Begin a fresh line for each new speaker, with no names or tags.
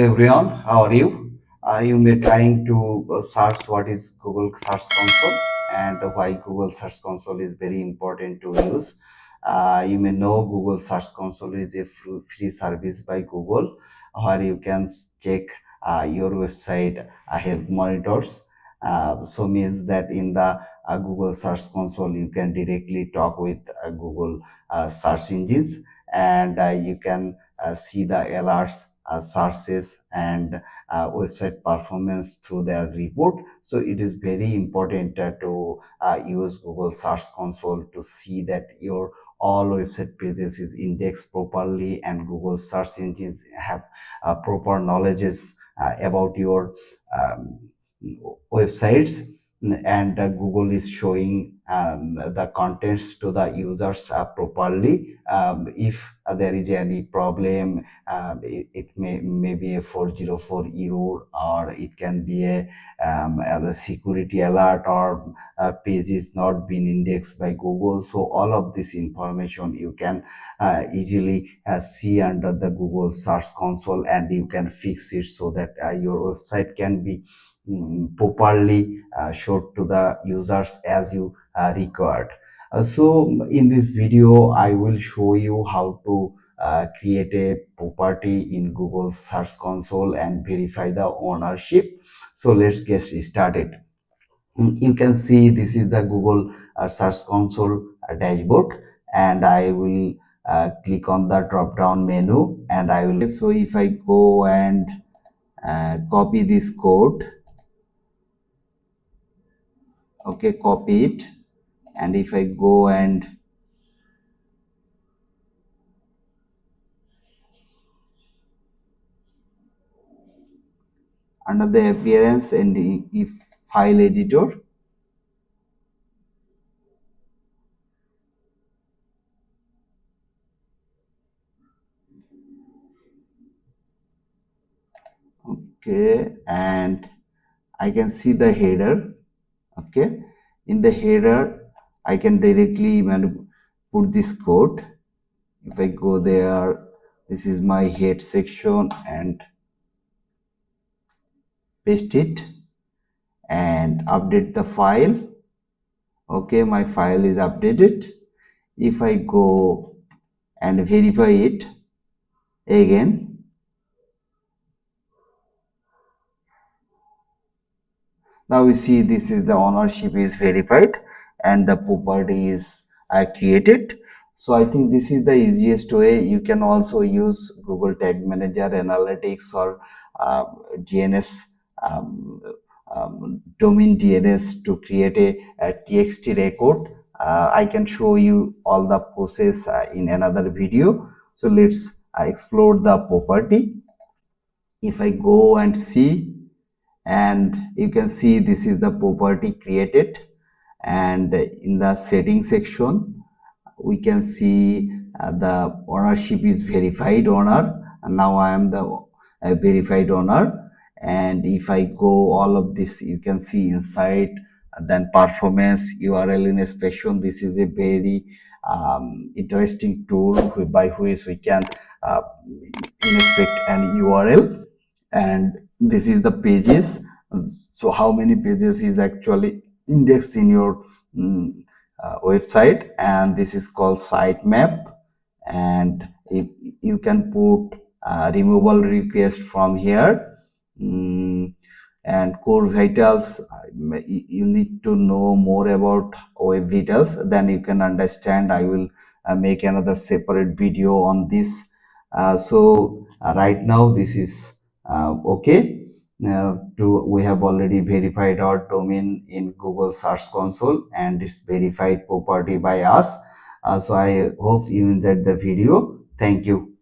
everyone, how are you? You may trying to search what is Google Search Console and why Google Search Console is very important to use. You may know Google Search Console is a free service by Google where you can check your website health monitors. So means that in the Google Search Console you can directly talk with Google search engines, and you can see the alerts, searches, and website performance through their report. So it is very important to use Google Search Console to see that your all website pages is indexed properly, and Google search engines have proper knowledges about your um, websites, and Google is showing the contents to the users properly. If there is any problem, it may be a 404 error, or it can be a security alert, or a page is not being indexed by Google. So all of this information you can easily see under the Google Search Console, and you can fix it so that your website can be properly showed to the users as you required. So in this video, I will show you how to create a property in Google Search Console and verify the ownership. So let's get started. You can see this is the Google Search Console dashboard, and I will click on the drop down menu, and I will. So if I go and copy this code, okay, copy it, and if I go and under the appearance and if file editor, okay, and I can see the header. Okay, in the header I can directly put this code. If I go there, this is my head section, and paste it and update the file. Okay, my file is updated. If I go and verify it again, now we see this is the ownership is verified and the property is created. So I think this is the easiest way. You can also use Google Tag Manager, Analytics, or DNS, um, domain DNS to create a TXT record. I can show you all the process in another video. So let's explore the property. If I go and see, and you can see this is the property created, and in the settings section we can see the ownership is verified owner, and now I am the verified owner. And if I go all of this, you can see inside, then performance, URL inspection. This is a very interesting tool by which we can inspect an URL. And this is the pages. So how many pages is actually indexed in your website, and this is called sitemap. And you can put removal request from here. And core vitals, you need to know more about web vitals, then you can understand. I will make another separate video on this. Right now this is okay. We have already verified our domain in Google Search Console, and it's verified property by us. So I hope you enjoyed the video. Thank you.